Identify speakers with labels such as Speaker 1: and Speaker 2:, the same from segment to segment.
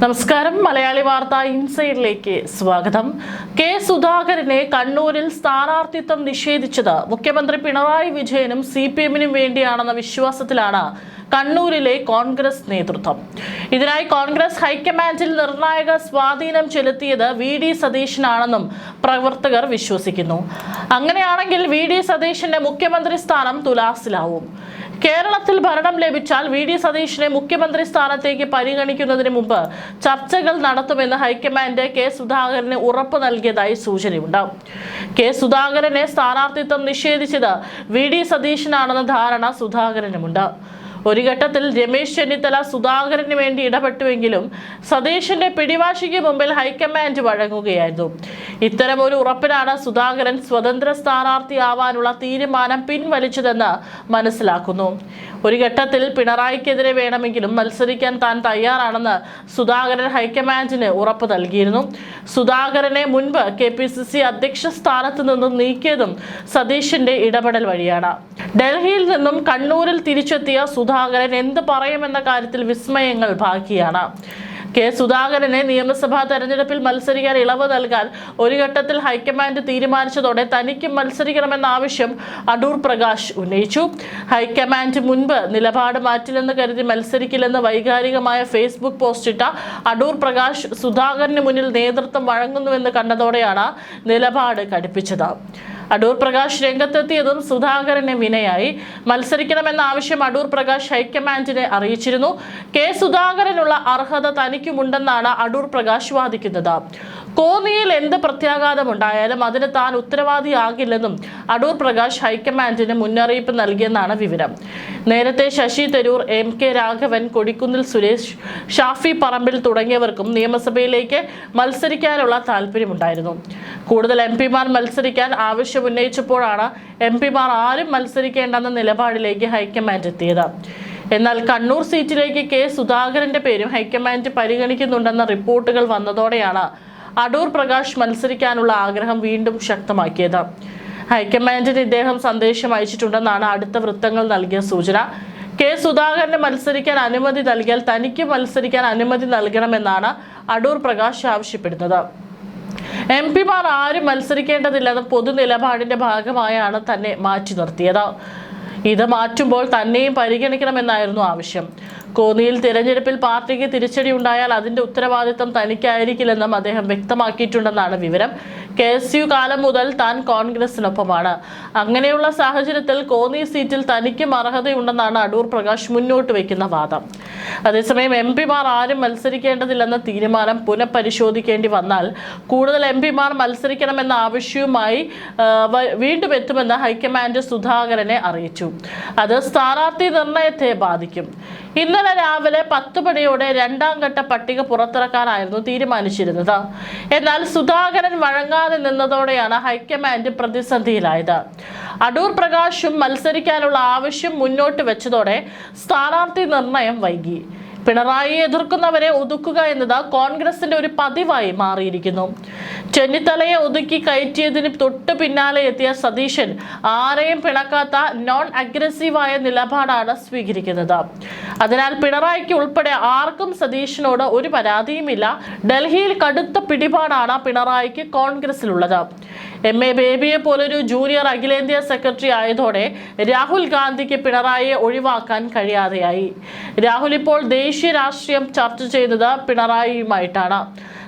Speaker 1: നമസ്കാരം. മലയാളി വാർത്ത ഇൻസൈഡിലേക്ക് സ്വാഗതം. കെ സുധാകരനെ കണ്ണൂരിൽ സ്ഥാനാർത്ഥിത്വം നിഷേധിച്ചത് മുഖ്യമന്ത്രി പിണറായി വിജയനും CPM-നും വേണ്ടിയാണെന്ന വിശ്വാസത്തിലാണ് കണ്ണൂരിലെ കോൺഗ്രസ് നേതൃത്വം. ഇതിനായി കോൺഗ്രസ് ഹൈക്കമാൻഡിൽ നിർണായക സ്വാധീനം ചെലുത്തിയത് VD സതീശനാണെന്നും പ്രവർത്തകർ വിശ്വസിക്കുന്നു. അങ്ങനെയാണെങ്കിൽ VD സതീശന്റെ മുഖ്യമന്ത്രി സ്ഥാനം തുലാസിലാവും. കേരളത്തിൽ ഭരണം ലഭിച്ചാൽ VD സതീശനെ മുഖ്യമന്ത്രി സ്ഥാനത്തേക്ക് പരിഗണിക്കുന്നതിന് മുമ്പ് ചർച്ചകൾ നടത്തുമെന്ന് ഹൈക്കമാൻഡ് കെ സുധാകരന് ഉറപ്പ് നൽകിയതായി സൂചനയുണ്ട്. കെ സുധാകരനെ സ്ഥാനാർത്ഥിത്വം നിഷേധിച്ചത് VD സതീശനാണെന്ന ധാരണ സുധാകരനുമുണ്ട്. ഒരു ഘട്ടത്തിൽ രമേശ് ചെന്നിത്തല സുധാകരന് വേണ്ടി ഇടപെട്ടുവെങ്കിലും സതീശന്റെ പിടിവാശിക്ക് മുമ്പിൽ ഹൈക്കമാൻഡ് വഴങ്ങുകയായിരുന്നു. ഇത്തരം ഒരു ഉറപ്പിനാണ് സുധാകരൻ സ്വതന്ത്ര സ്ഥാനാർത്ഥിയാവാനുള്ള തീരുമാനം പിൻവലിച്ചതെന്ന് മനസ്സിലാക്കുന്നു. ഒരു ഘട്ടത്തിൽ പിണറായിക്കെതിരെ വേണമെങ്കിലും മത്സരിക്കാൻ താൻ തയ്യാറാണെന്ന് സുധാകരൻ ഹൈക്കമാൻഡിന് ഉറപ്പ് നൽകിയിരുന്നു. സുധാകരനെ മുൻപ് KPCC അധ്യക്ഷ സ്ഥാനത്ത് നിന്നും നീക്കിയതും സതീശന്റെ ഇടപെടൽ വഴിയാണ്. ഡൽഹിയിൽ നിന്നും കണ്ണൂരിൽ തിരിച്ചെത്തിയ സുധാകരൻ എന്ത് പറയുമെന്ന കാര്യത്തിൽ വിസ്മയങ്ങൾ ബാക്കിയാണ്. കെ സുധാകരനെ നിയമസഭാ തെരഞ്ഞെടുപ്പിൽ മത്സരിക്കാൻ ഇളവ് നൽകാൻ ഒരു ഘട്ടത്തിൽ ഹൈക്കമാൻഡ് തീരുമാനിച്ചതോടെ തനിക്കും മത്സരിക്കണമെന്ന ആവശ്യം അടൂർ പ്രകാശ് ഉന്നയിച്ചു. ഹൈക്കമാൻഡ് മുൻപ് നിലപാട് മാറ്റില്ലെന്ന് കരുതി മത്സരിക്കില്ലെന്ന് വൈകാരികമായ ഫേസ്ബുക്ക് പോസ്റ്റിട്ട അടൂർ പ്രകാശ് സുധാകരന് മുന്നിൽ നേതൃത്വം വഴങ്ങുന്നുവെന്ന് കണ്ടതോടെയാണ് നിലപാട് കടുപ്പിച്ചത്. അടൂർ പ്രകാശ് രംഗത്തെത്തിയതും സുധാകരന് വിനയായി. മത്സരിക്കണമെന്ന ആവശ്യം അടൂർ പ്രകാശ് ഹൈക്കമാൻഡിനെ അറിയിച്ചിരുന്നു. കെ സുധാകരനുള്ള അർഹത തനിക്കുമുണ്ടെന്നാണ് അടൂർ പ്രകാശ് വാദിക്കുന്നത്. കോന്നിയിൽ എന്ത് പ്രത്യാഘാതമുണ്ടായാലും അതിന് താൻ ഉത്തരവാദിയാകില്ലെന്നും അടൂർ പ്രകാശ് ഹൈക്കമാൻഡിന് മുന്നറിയിപ്പ് നൽകിയെന്നാണ് വിവരം. നേരത്തെ ശശി തരൂർ, MK രാഘവൻ, കൊടിക്കുന്നിൽ സുരേഷ്, ഷാഫി പറമ്പിൽ തുടങ്ങിയവർക്കും നിയമസഭയിലേക്ക് മത്സരിക്കാനുള്ള താല്പര്യമുണ്ടായിരുന്നു. കൂടുതൽ MP-മാർ മത്സരിക്കാൻ ആവശ്യമുന്നയിച്ചപ്പോഴാണ് MP-മാർ ആരും മത്സരിക്കേണ്ടെന്ന നിലപാടിലേക്ക് ഹൈക്കമാൻഡ് എത്തിയത്. എന്നാൽ കണ്ണൂർ സീറ്റിലേക്ക് കെ സുധാകരന്റെ പേരും ഹൈക്കമാൻഡ് പരിഗണിക്കുന്നുണ്ടെന്ന റിപ്പോർട്ടുകൾ വന്നതോടെയാണ് അടൂർ പ്രകാശ് മത്സരിക്കാനുള്ള ആഗ്രഹം വീണ്ടും ശക്തമാക്കിയത്. ഹൈക്കമാൻഡിന് ഇദ്ദേഹം സന്ദേശം അയച്ചിട്ടുണ്ടെന്നാണ് അടുത്ത വൃത്തങ്ങൾ നൽകിയ സൂചന. കെ സുധാകരന് മത്സരിക്കാൻ അനുമതി നൽകിയാൽ തനിക്ക് മത്സരിക്കാൻ അനുമതി നൽകണമെന്നാണ് അടൂർ പ്രകാശ് ആവശ്യപ്പെടുന്നത്. MP-മാർ ആരും മത്സരിക്കേണ്ടതില്ലെന്ന പൊതു നിലപാടിന്റെ ഭാഗമായാണ് തന്നെ മാറ്റി നിർത്തിയത്. ഇത് മാറ്റുമ്പോൾ തന്നെയും പരിഗണിക്കണമെന്നായിരുന്നു ആവശ്യം. കോന്നിയിൽ തിരഞ്ഞെടുപ്പിൽ പാർട്ടിക്ക് തിരിച്ചടി ഉണ്ടായാൽ അതിന്റെ ഉത്തരവാദിത്തം തനിക്കായിരിക്കില്ലെന്നും അദ്ദേഹം വ്യക്തമാക്കിയിട്ടുണ്ടെന്നാണ് വിവരം. KSU കാലം മുതൽ താൻ കോൺഗ്രസിനൊപ്പമാണ്. അങ്ങനെയുള്ള സാഹചര്യത്തിൽ കോന്നി സീറ്റിൽ തനിക്കും അർഹതയുണ്ടെന്നാണ് അടൂർ പ്രകാശ് മുന്നോട്ട് വയ്ക്കുന്ന വാദം. അതേസമയം MP-മാർ ആരും മത്സരിക്കേണ്ടതില്ലെന്ന തീരുമാനം പുനഃപരിശോധിക്കേണ്ടി വന്നാൽ കൂടുതൽ MP-മാർ മത്സരിക്കണമെന്ന ആവശ്യവുമായി വീണ്ടും എത്തുമെന്ന് ഹൈക്കമാൻഡ് സുധാകരനെ അറിയിച്ചു. അത് സ്ഥാനാർത്ഥി നിർണയത്തെ ബാധിക്കും. ഇന്നലെ രാവിലെ 10 മണിയോടെ രണ്ടാം ഘട്ട പട്ടിക പുറത്തിറക്കാനായിരുന്നു തീരുമാനിച്ചിരുന്നത്. എന്നാൽ സുധാകരൻ വഴങ്ങാതെ നിന്നതോടെയാണ് ഹൈക്കമാൻഡ് പ്രതിസന്ധിയിലായത്. അടൂർ പ്രകാശും മത്സരിക്കാനുള്ള ആവശ്യം മുന്നോട്ട് വെച്ചതോടെ സ്ഥാനാർത്ഥി നിർണയം വൈകി. പിണറായിയെ എതിർക്കുന്നവരെ ഒതുക്കുക എന്നത് കോൺഗ്രസിന്റെ ഒരു പതിവായി മാറിയിരിക്കുന്നു. ചെന്നിത്തലയെ ഒതുക്കി കയറ്റിയതിന് തൊട്ട് പിന്നാലെ എത്തിയ സതീശൻ ആരെയും പിണക്കാത്ത നോൺ അഗ്രസീവായ നിലപാടാണ് സ്വീകരിക്കുന്നത്. അതിനാൽ പിണറായിക്ക് ഉൾപ്പെടെ ആർക്കും സതീശനോട് ഒരു പരാതിയുമില്ല. ഡൽഹിയിൽ കടുത്ത പിടിപാടാണ് പിണറായിക്ക് കോൺഗ്രസിലുള്ളത്. MA ബേബിയെ പോലൊരു ജൂനിയർ അഖിലേന്ത്യാ സെക്രട്ടറി ആയതോടെ രാഹുൽ ഗാന്ധിക്ക് പിണറായിയെ ഒഴിവാക്കാൻ കഴിയാതെയായി. രാഹുൽ ഇപ്പോൾ ദേശീയ രാഷ്ട്രീയം ചർച്ച ചെയ്യുന്നത് പിണറായിയുമായിട്ടാണ്.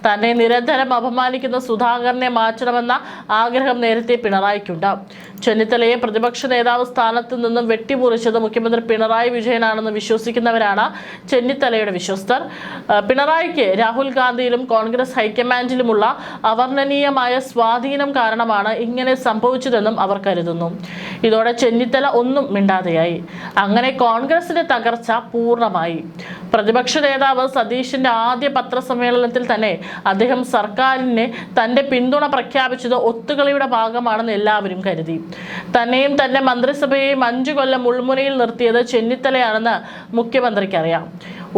Speaker 1: തന്നെ നിരന്തരം അപമാനിക്കുന്ന സുധാകരനെ മാറ്റണമെന്ന ആഗ്രഹം നേരത്തെ പിണറായിക്കുണ്ട്. ചെന്നിത്തലയെ പ്രതിപക്ഷ നേതാവ് സ്ഥാനത്ത് നിന്നും വെട്ടിമുറിച്ചത് മുഖ്യമന്ത്രി പിണറായി വിജയനാണെന്ന് വിശ്വസിക്കുന്നവരാണ് ചെന്നിത്തലയുടെ വിശ്വസ്തർ. പിണറായിക്ക് രാഹുൽ ഗാന്ധിയിലും കോൺഗ്രസ് ഹൈക്കമാൻഡിലുമുള്ള അവർണ്ണനീയമായ സ്വാധീനം കാരണമാണ് ഇങ്ങനെ സംഭവിച്ചതെന്നും അവർ കരുതുന്നു. ഇതോടെ ചെന്നിത്തല ഒന്നും മിണ്ടാതെയായി. അങ്ങനെ കോൺഗ്രസിന്റെ തകർച്ച പൂർണ്ണമായി. പ്രതിപക്ഷ നേതാവ് സതീശന്റെ ആദ്യ പത്രസമ്മേളനത്തിൽ തന്നെ അദ്ദേഹം സർക്കാരിനെ തന്റെ പിന്തുണ പ്രഖ്യാപിച്ചത് ഒത്തുകളിയുടെ ഭാഗമാണെന്ന് എല്ലാവരും കരുതി. തന്നെയും തന്റെ മന്ത്രിസഭയെയും 5 കൊല്ലം മുൾമുനയിൽ നിർത്തിയത് ചെന്നിത്തലയാണെന്ന് മുഖ്യമന്ത്രിക്കറിയാം.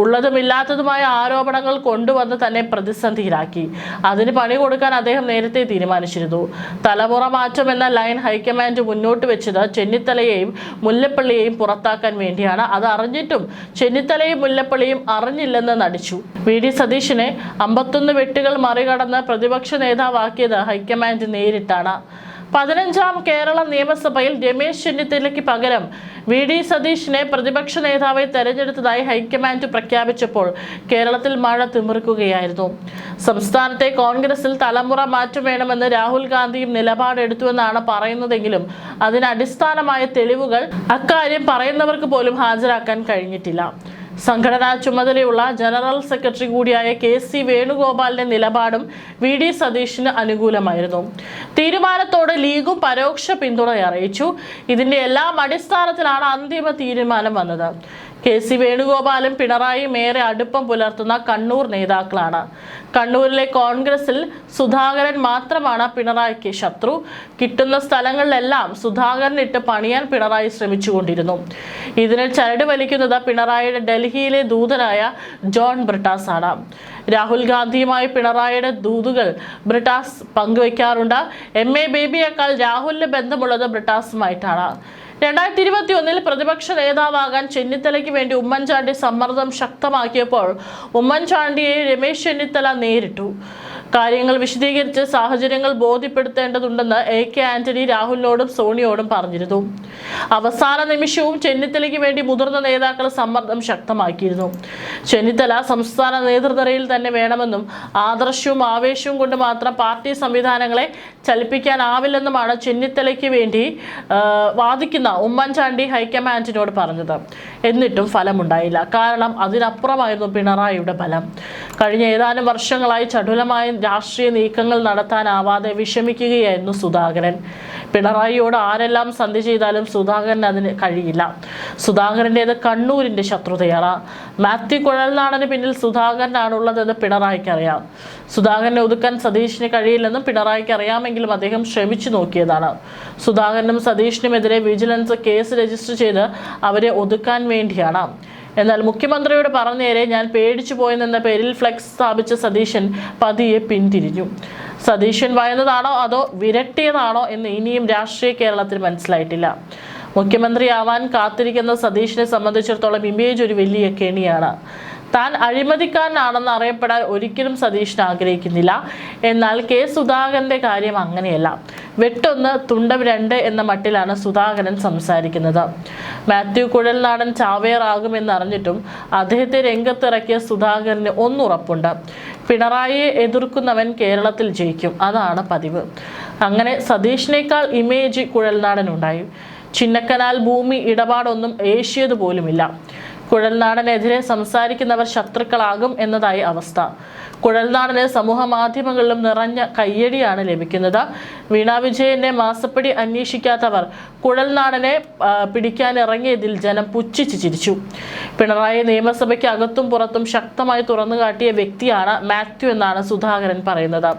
Speaker 1: ഉള്ളതുമില്ലാത്തതുമായ ആരോപണങ്ങൾ കൊണ്ടുവന്ന് തന്നെ പ്രതിസന്ധിയിലാക്കി. അതിന് പണി കൊടുക്കാൻ അദ്ദേഹം നേരത്തെ തീരുമാനിച്ചിരുന്നു. തലമുറ മാറ്റം എന്ന ലൈൻ ഹൈക്കമാൻഡ് മുന്നോട്ട് വെച്ചത് ചെന്നിത്തലയെയും മുല്ലപ്പള്ളിയെയും പുറത്താക്കാൻ വേണ്ടിയാണ്. അത് അറിഞ്ഞിട്ടും ചെന്നിത്തലയും മുല്ലപ്പള്ളിയും അറിഞ്ഞില്ലെന്ന് നടിച്ചു. വി.ഡി. സതീശനെ 51 വെട്ടുകൾ മറികടന്ന് പ്രതിപക്ഷ നേതാവാക്കിയത് ഹൈക്കമാൻഡ് നേരിട്ടാണ്. 15ാം കേരള നിയമസഭയിൽ രമേശ് ചെന്നിത്തലയ്ക്ക് പകരം വി.ഡി. സതീശനെ പ്രതിപക്ഷ നേതാവായി തെരഞ്ഞെടുത്തതായി ഹൈക്കമാൻഡ് പ്രഖ്യാപിച്ചപ്പോൾ കേരളത്തിൽ മഴ തിമിർക്കുകയായിരുന്നു. സംസ്ഥാനത്തെ കോൺഗ്രസിൽ തലമുറ മാറ്റം വേണമെന്ന് രാഹുൽ ഗാന്ധിയും നിലപാടെടുത്തുവെന്നാണ് പറയുന്നതെങ്കിലും അതിന് അടിസ്ഥാനമായ തെളിവുകൾ അക്കാര്യം പറയുന്നവർക്ക് പോലും ഹാജരാക്കാൻ കഴിഞ്ഞിട്ടില്ല. സംഘടനാ ചുമതലയുള്ള ജനറൽ സെക്രട്ടറി കൂടിയായ കെ.സി. വേണുഗോപാലിന്റെ നിലപാടും വി.ഡി. സതീശന് അനുകൂലമായിരുന്നു. തീരുമാനത്തോട് ലീഗും പരോക്ഷ പിന്തുണ അറിയിച്ചു. ഇതിന്റെ എല്ലാം അടിസ്ഥാനത്തിലാണ് അന്തിമ തീരുമാനം വന്നത്. കെ.സി. വേണുഗോപാലും പിണറായിയും ഏറെ അടുപ്പം പുലർത്തുന്ന കണ്ണൂർ നേതാക്കളാണ്. കണ്ണൂരിലെ കോൺഗ്രസിൽ സുധാകരൻ മാത്രമാണ് പിണറായിക്ക് ശത്രു. കിട്ടുന്ന സ്ഥലങ്ങളിലെല്ലാം സുധാകരനിട്ട് പണിയാൻ പിണറായി ശ്രമിച്ചുകൊണ്ടിരുന്നു. ഇതിന് ചരട് വലിക്കുന്നത് പിണറായിയുടെ ഡൽഹിയിലെ ദൂതനായ ജോൺ ബ്രിട്ടാസ് ആണ്. രാഹുൽ ഗാന്ധിയുമായി പിണറായിയുടെ ദൂതുകൾ ബ്രിട്ടാസ് പങ്കുവയ്ക്കാറുണ്ട്. എം.എ. ബേബിയേക്കാൾ രാഹുലിന് ബന്ധമുള്ളത് ബ്രിട്ടാസുമായിട്ടാണ്. 2021 പ്രതിപക്ഷ നേതാവാകാൻ ചെന്നിത്തലയ്ക്ക് വേണ്ടി ഉമ്മൻചാണ്ടി സമ്മർദ്ദം ശക്തമാക്കിയപ്പോൾ ഉമ്മൻചാണ്ടിയെ രമേശ് ചെന്നിത്തല നേരിട്ടു. കാര്യങ്ങൾ വിശദീകരിച്ച് സാഹചര്യങ്ങൾ ബോധ്യപ്പെടുത്തേണ്ടതുണ്ടെന്ന് എ.കെ. ആന്റണി രാഹുലിനോടും സോണിയോടും പറഞ്ഞിരുന്നു. അവസാന നിമിഷവും ചെന്നിത്തലയ്ക്ക് വേണ്ടി മുതിർന്ന നേതാക്കൾ സമ്മർദ്ദം ശക്തമാക്കിയിരുന്നു. ചെന്നിത്തല സംസ്ഥാന നേതൃനിരയിൽ തന്നെ വേണമെന്നും ആദർശവും ആവേശവും കൊണ്ട് മാത്രം പാർട്ടി സംവിധാനങ്ങളെ ചലിപ്പിക്കാനാവില്ലെന്നുമാണ് ചെന്നിത്തലയ്ക്ക് വേണ്ടി വാദിക്കുന്ന ഉമ്മൻചാണ്ടി ഹൈക്കമാൻഡിനോട് പറഞ്ഞത്. എന്നിട്ടും ഫലമുണ്ടായില്ല. കാരണം അതിനപ്പുറമായിരുന്നു പിണറായിയുടെ ബലം. കഴിഞ്ഞ ഏതാനും വർഷങ്ങളായി ചടുലമായ രാഷ്ട്രീയ നീക്കങ്ങൾ നടത്താനാവാതെ വിഷമിക്കുകയായിരുന്നു സുധാകരൻ. പിണറായിയോട് ആരെല്ലാം സന്ധി ചെയ്താലും സുധാകരൻ അതിന് കഴിയില്ല. സുധാകരൻ്റേത് കണ്ണൂരിൻ്റെ ശത്രുതയാണ്. മാത്യു കുഴൽനാടന് പിന്നിൽ സുധാകരനാണുള്ളതെന്ന് പിണറായിക്ക് അറിയാം. സുധാകരനെ ഒതുക്കാൻ സതീശിന് കഴിയില്ലെന്നും പിണറായിക്ക് അറിയാമെങ്കിലും അദ്ദേഹം ശ്രമിച്ചു നോക്കിയതാണ്. സുധാകരനും സതീഷിനുമെതിരെ വിജിലൻസ് കേസ് രജിസ്റ്റർ ചെയ്ത് അവരെ ഒതുക്കാൻ വേണ്ടിയാണ്. എന്നാൽ മുഖ്യമന്ത്രിയോട് പറഞ്ഞേരെ ഞാൻ പേടിച്ചു പോയെന്ന പേരിൽ ഫ്ലെക്സ് സ്ഥാപിച്ച സതീശൻ പതിയെ പിന്തിരിഞ്ഞു. സതീശൻ ഭയന്നതാണോ അതോ വിരട്ടിയതാണോ എന്ന് ഇനിയും രാഷ്ട്രീയ കേരളത്തിൽ മനസ്സിലായിട്ടില്ല. മുഖ്യമന്ത്രിയാവാൻ കാത്തിരിക്കുന്ന സതീശനെ സംബന്ധിച്ചിടത്തോളം ഇമേജ് ഒരു വലിയ കെണിയാണ്. താൻ അഴിമതിക്കാരനാണെന്ന് അറിയപ്പെടാൻ ഒരിക്കലും സതീശൻ ആഗ്രഹിക്കുന്നില്ല. എന്നാൽ കെ. സുധാകരന്റെ കാര്യം അങ്ങനെയല്ല. വെട്ടൊന്ന് തുണ്ടം 2 എന്ന മട്ടിലാണ് സുധാകരൻ സംസാരിക്കുന്നത്. മാത്യു കുഴൽനാടൻ ചാവേറാകുമെന്നറിഞ്ഞിട്ടും അദ്ദേഹത്തെ രംഗത്തിറക്കിയ സുധാകരന് ഒന്നുറപ്പുണ്ട്: പിണറായിയെ എതിർക്കുന്നവൻ കേരളത്തിൽ ജയിക്കും. അതാണ് പതിവ്. അങ്ങനെ സതീഷിനേക്കാൾ ഇമേജ് കുഴൽനാടനുണ്ടായി. ചിന്നക്കനാൽ ഭൂമി ഇടപാടൊന്നും ഏഷ്യതുപോലുമില്ല. കുഴൽനാടനെതിരെ സംസാരിക്കുന്നവർ ശത്രുക്കളാകും എന്നതായി അവസ്ഥ. കുഴൽനാടന് സമൂഹ മാധ്യമങ്ങളിലും നിറഞ്ഞ കയ്യടിയാണ് ലഭിക്കുന്നത്. വീണ വിജയന്റെ മാസപ്പടി അന്വേഷിക്കാത്തവർ കുഴൽനാടനെ പിടിക്കാനിറങ്ങിയതിൽ ജനം പുച്ഛിച്ചു ചിരിച്ചു. പിണറായി നിയമസഭയ്ക്ക് അകത്തും പുറത്തും ശക്തമായി തുറന്നുകാട്ടിയ വ്യക്തിയാണ് മാത്യു എന്നാണ് സുധാകരൻ പറയുന്നത്.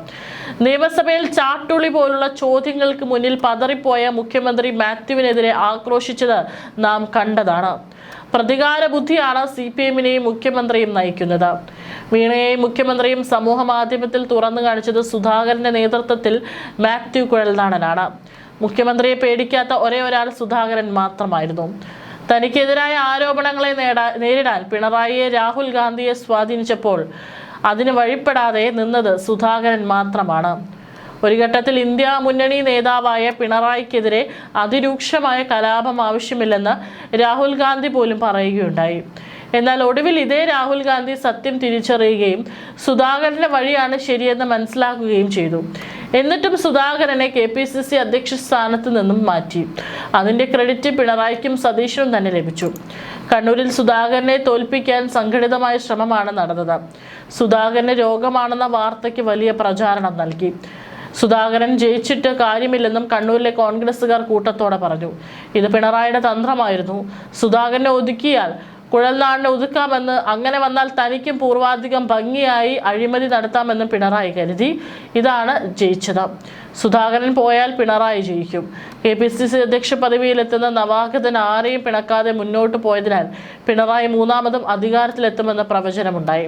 Speaker 1: നിയമസഭയിൽ ചാട്ടുളി പോലുള്ള ചോദ്യങ്ങൾക്ക് മുന്നിൽ പതറിപ്പോയ മുഖ്യമന്ത്രി മാത്യുവിനെതിരെ ആക്രോശിച്ചത് നാം കണ്ടതാണ്. പ്രതികാര ബുദ്ധിയാണ് CPM-നെയും മുഖ്യമന്ത്രിയും നയിക്കുന്നത്. വീണയെയും മുഖ്യമന്ത്രിയും സമൂഹ മാധ്യമത്തിൽ തുറന്നു കാണിച്ചത് സുധാകരന്റെ നേതൃത്വത്തിൽ മാത്യു കുഴൽനാടനാണ്. മുഖ്യമന്ത്രിയെ പേടിക്കാത്ത ഒരേ ഒരാൾ സുധാകരൻ മാത്രമായിരുന്നു. തനിക്കെതിരായ ആരോപണങ്ങളെ നേരിടാൻ പിണറായിയെ രാഹുൽ ഗാന്ധിയെ സ്വാധീനിച്ചപ്പോൾ അതിന് വഴിപ്പെടാതെ നിന്നത് സുധാകരൻ മാത്രമാണ്. ഒരു ഘട്ടത്തിൽ ഇന്ത്യ മുന്നണി നേതാവായ പിണറായിക്കെതിരെ അതിരൂക്ഷമായ കലാപം ആവശ്യമില്ലെന്ന് രാഹുൽ ഗാന്ധി പോലും പറയുകയുണ്ടായി. എന്നാൽ ഒടുവിൽ ഇതേ രാഹുൽ ഗാന്ധി സത്യം തിരിച്ചറിയുകയും സുധാകരന്റെ വഴിയാണ് ശരിയെന്ന് മനസ്സിലാക്കുകയും ചെയ്തു. എന്നിട്ടും സുധാകരനെ KPCC അധ്യക്ഷ സ്ഥാനത്ത് നിന്നും മാറ്റി. അതിന്റെ ക്രെഡിറ്റ് പിണറായിക്കും സതീശനും തന്നെ ലഭിച്ചു. കണ്ണൂരിൽ സുധാകരനെ തോൽപ്പിക്കാൻ സംഘടിതമായ ശ്രമമാണ് നടന്നത്. സുധാകരന് രോഗമാണെന്ന വാർത്തയ്ക്ക് വലിയ പ്രചാരണം നൽകി. സുധാകരൻ ജയിച്ചിട്ട് കാര്യമില്ലെന്നും കണ്ണൂരിലെ കോൺഗ്രസുകാർ കൂട്ടത്തോടെ പറഞ്ഞു. ഇത് പിണറായിയുടെ തന്ത്രമായിരുന്നു. സുധാകരനെ ഒതുക്കിയാൽ കുഴൽനാടിനെ ഒതുക്കാമെന്ന്, അങ്ങനെ വന്നാൽ തനിക്കും പൂർവാധികം ഭംഗിയായി അഴിമതി നടത്താമെന്നും പിണറായി കരുതി. ഇതാണ് ജയിച്ചത്. സുധാകരൻ പോയാൽ പിണറായി ജയിക്കും. KPCC അധ്യക്ഷ പദവിയിലെത്തുന്ന നവാഗതൻ ആരെയും പിണക്കാതെ മുന്നോട്ട് പോയതിനാൽ പിണറായി മൂന്നാമതും അധികാരത്തിലെത്തുമെന്ന പ്രവചനമുണ്ടായി.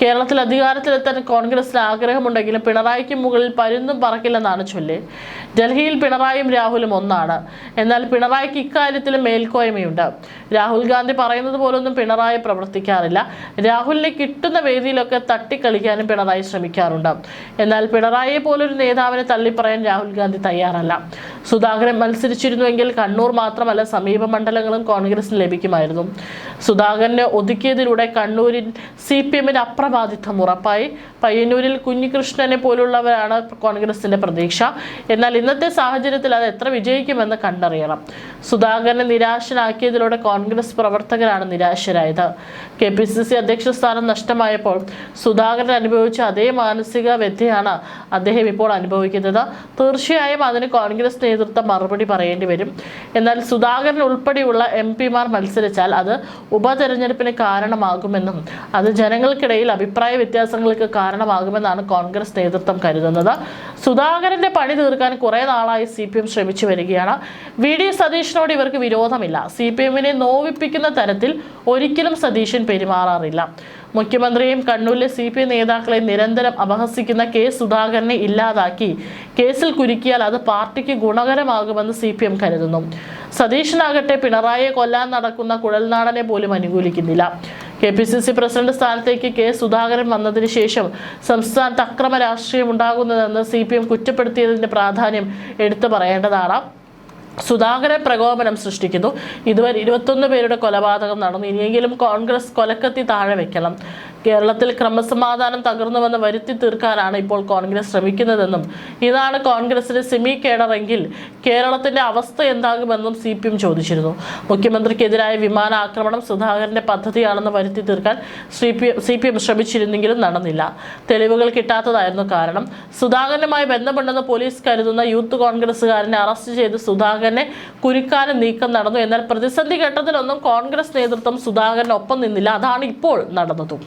Speaker 1: കേരളത്തിൽ അധികാരത്തിലെത്താൻ കോൺഗ്രസിന് ആഗ്രഹമുണ്ടെങ്കിലും പിണറായിക്ക് മുകളിൽ പരുന്തും പറക്കില്ലെന്നാണ് ചൊല്ല്. ഡൽഹിയിൽ പിണറായിയും രാഹുലും ഒന്നാണ്. എന്നാൽ പിണറായിക്ക് ഇക്കാര്യത്തിലും മേൽക്കോയ്മയുണ്ട്. രാഹുൽ ഗാന്ധി പറയുന്നത് പോലൊന്നും പിണറായി പ്രവർത്തിക്കാറില്ല. രാഹുലിനെ കിട്ടുന്ന വേദിയിലൊക്കെ തട്ടിക്കളിക്കാനും പിണറായി ശ്രമിക്കാറുണ്ട്. എന്നാൽ പിണറായിയെ പോലൊരു നേതാവിനെ തള്ളിപ്പറയാൻ രാഹുൽ ഗാന്ധി തയ്യാറല്ല. സുധാകരൻ മത്സരിച്ചിരുന്നുവെങ്കിൽ കണ്ണൂർ മാത്രമല്ല സമീപ മണ്ഡലങ്ങളും കോൺഗ്രസിന് ലഭിക്കുമായിരുന്നു. സുധാകരനെ ഒതുക്കിയതിലൂടെ കണ്ണൂരിൽ CPM-ന് അപ്രബാധിത്വം ഉറപ്പായി. പയ്യന്നൂരിൽ കുഞ്ഞികൃഷ്ണനെ പോലുള്ളവരാണ് കോൺഗ്രസിന്റെ പ്രതീക്ഷ. എന്നാൽ ഇന്നത്തെ സാഹചര്യത്തിൽ അത് എത്ര വിജയിക്കുമെന്ന് കണ്ടറിയണം. സുധാകരനെ നിരാശനാക്കിയതിലൂടെ കോൺഗ്രസ് പ്രവർത്തകരാണ് നിരാശരായത്. KPCC അധ്യക്ഷ സ്ഥാനം നഷ്ടമായപ്പോൾ സുധാകരൻ അനുഭവിച്ച അതേ മാനസിക വ്യഥയാണ് അദ്ദേഹം ഇപ്പോൾ അനുഭവിക്കുന്നത്. തീർച്ചയായും അതിന് കോൺഗ്രസ് നേതൃത്വം മറുപടി പറയേണ്ടി വരും. എന്നാൽ സുധാകരൻ ഉൾപ്പെടെയുള്ള MP-മാർ മത്സരിച്ചാൽ അത് ഉപതെരഞ്ഞെടുപ്പിന് കാരണമാകുമെന്നും അത് ജനങ്ങൾക്കിടയിൽ അഭിപ്രായ വ്യത്യാസങ്ങൾക്ക് കാരണമാകുമെന്നാണ് കോൺഗ്രസ് നേതൃത്വം കരുതുന്നത്. സുധാകരന്റെ പണി തീർക്കാൻ കുറെ നാളായി CPM ശ്രമിച്ചു വരികയാണ്. VD സതീഷിനോട് ഇവർക്ക് വിരോധമില്ല. CPM-നെ നോവിപ്പിക്കുന്ന തരത്തിൽ ഒരിക്കലും സതീശൻ പെരുമാറാറില്ല. മുഖ്യമന്ത്രിയെയും കണ്ണൂരിലെ CPM നേതാക്കളെ നിരന്തരം അപഹസിക്കുന്ന സുധാകരനെ ഇല്ലാതാക്കി കേസിൽ കുരുക്കിയാൽ അത് പാർട്ടിക്ക് ഗുണകരമാകുമെന്ന് CPM കരുതുന്നു. സതീശനാകട്ടെ പിണറായിയെ കൊല്ലാൻ നടക്കുന്ന കുഴൽനാടനെ പോലും അനുകൂലിക്കുന്നില്ല. KPCC പ്രസിഡന്റ് സ്ഥാനത്തേക്ക് സുധാകരൻ വന്നതിന് ശേഷം സംസ്ഥാനത്ത് അക്രമ രാഷ്ട്രീയം ഉണ്ടാകുന്നതെന്ന് CPM കുറ്റപ്പെടുത്തിയതിന്റെ പ്രാധാന്യം എടുത്തു പറയേണ്ടതാണ്. സുധാകരൻ പ്രകോപനം സൃഷ്ടിക്കുന്നു. ഇതുവരെ 21 പേരുടെ കൊലപാതകം നടന്നു. ഇനിയെങ്കിലും കോൺഗ്രസ് കൊലക്കത്തി താഴെ വെക്കണം. കേരളത്തിൽ ക്രമസമാധാനം തകർന്നുവെന്ന് വരുത്തി തീർക്കാനാണ് ഇപ്പോൾ കോൺഗ്രസ് ശ്രമിക്കുന്നതെന്നും ഇതാണ് കോൺഗ്രസിന്റെ സെമി കേഡറെങ്കിൽ കേരളത്തിന്റെ അവസ്ഥ എന്താകുമെന്നും CPM ചോദിച്ചിരുന്നു. മുഖ്യമന്ത്രിക്കെതിരായ വിമാനാക്രമണം സുധാകരന്റെ പദ്ധതിയാണെന്ന് വരുത്തി തീർക്കാൻ CPM ശ്രമിച്ചിരുന്നെങ്കിലും നടന്നില്ല. തെളിവുകൾ കിട്ടാത്തതായിരുന്നു കാരണം. സുധാകരനുമായി ബന്ധമുണ്ടെന്ന് പോലീസ് കരുതുന്ന യൂത്ത് കോൺഗ്രസുകാരനെ അറസ്റ്റ് ചെയ്ത് സുധാകരനെ കുരുക്കാനും നീക്കം നടന്നു. എന്നാൽ പ്രതിസന്ധി ഘട്ടത്തിലൊന്നും കോൺഗ്രസ് നേതൃത്വം സുധാകരനൊപ്പം നിന്നില്ല. അതാണ് ഇപ്പോൾ നടന്നതും.